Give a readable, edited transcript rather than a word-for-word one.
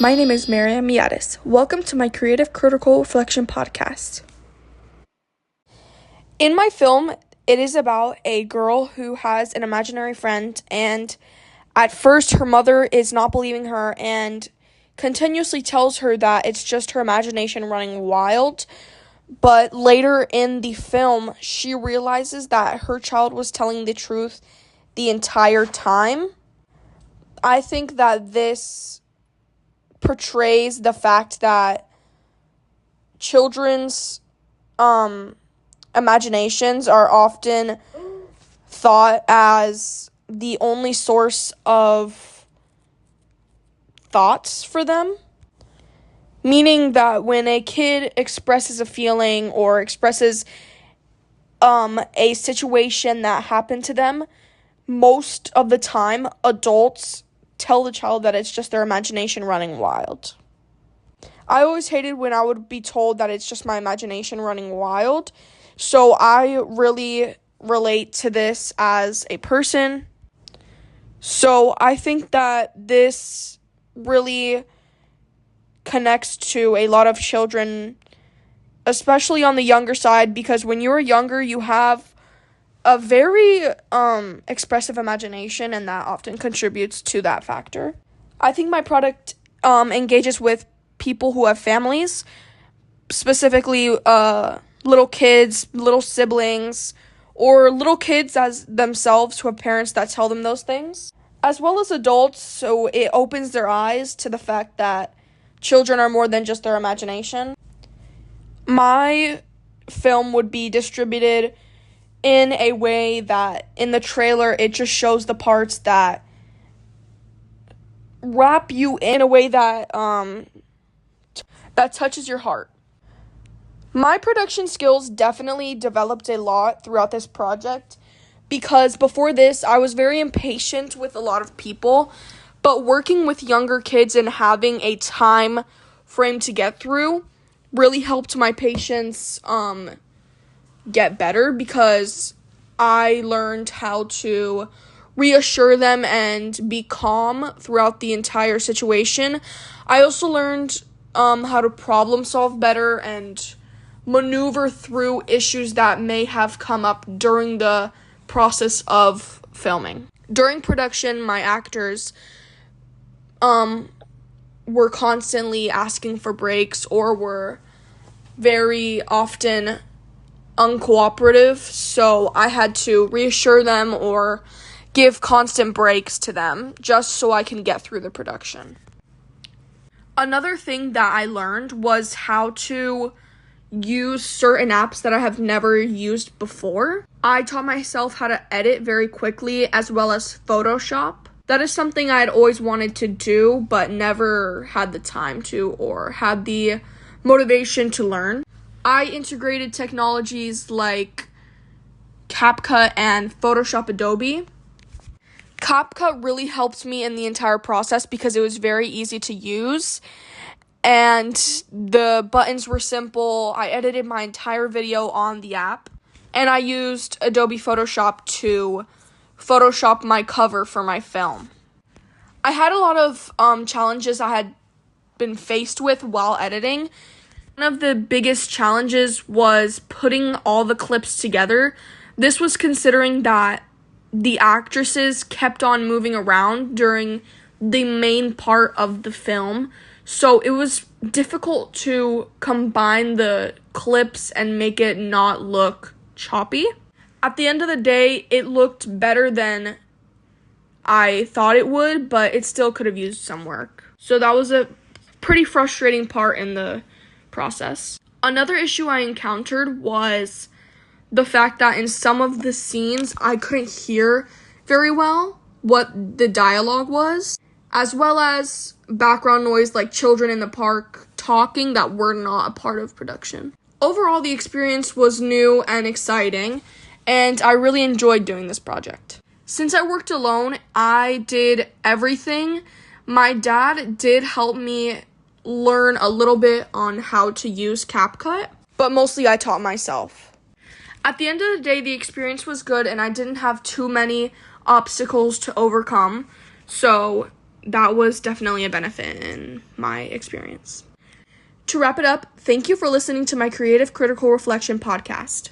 My name is Mariam Miatis. Welcome to my Creative Critical Reflection podcast. In my film, it is about a girl who has an imaginary friend, and at first her mother is not believing her and continuously tells her that it's just her imagination running wild. But later in the film, she realizes that her child was telling the truth the entire time. I think that this portrays the fact that children's imaginations are often thought as the only source of thoughts for them. Meaning that when a kid expresses a feeling or expresses a situation that happened to them, most of the time adults tell the child that it's just their imagination running wild. I always hated when I would be told that it's just my imagination running wild. So I really relate to this as a person. So I think that this really connects to a lot of children, especially on the younger side, because when you're younger, you have a very expressive imagination, and that often contributes to that factor. I think my product engages with people who have families, specifically little kids, little siblings, or little kids as themselves who have parents that tell them those things, as well as adults, so it opens their eyes to the fact that children are more than just their imagination. My film would be distributed in a way that in the trailer it just shows the parts that wrap you in a way that that touches your heart. My production skills definitely developed a lot throughout this project because before this I was very impatient with a lot of people, but working with younger kids and having a time frame to get through really helped my patience get better because I learned how to reassure them and be calm throughout the entire situation. I also learned how to problem solve better and maneuver through issues that may have come up during the process of filming. During production, my actors were constantly asking for breaks or were very often uncooperative, so I had to reassure them or give constant breaks to them just so I can get through the production. Another thing that I learned was how to use certain apps that I have never used before. I taught myself how to edit very quickly as well as Photoshop. That is something I had always wanted to do but never had the time to or had the motivation to learn. I integrated technologies like CapCut and Photoshop Adobe. CapCut really helped me in the entire process because it was very easy to use and the buttons were simple. I edited my entire video on the app, and I used Adobe Photoshop to Photoshop my cover for my film. I had a lot of challenges I had been faced with while editing. One of the biggest challenges was putting all the clips together. This was considering that the actresses kept on moving around during the main part of the film, so it was difficult to combine the clips and make it not look choppy. At the end of the day, it looked better than I thought it would, but it still could have used some work. So that was a pretty frustrating part in the process. Another issue I encountered was the fact that in some of the scenes I couldn't hear very well what the dialogue was, as well as background noise like children in the park talking that were not a part of production. Overall, the experience was new and exciting, and I really enjoyed doing this project. Since I worked alone, I did everything. My dad did help me learn a little bit on how to use CapCut, but mostly I taught myself. At the end of the day, the experience was good and I didn't have too many obstacles to overcome. So that was definitely a benefit in my experience. To wrap it up, thank you for listening to my Creative Critical Reflection podcast.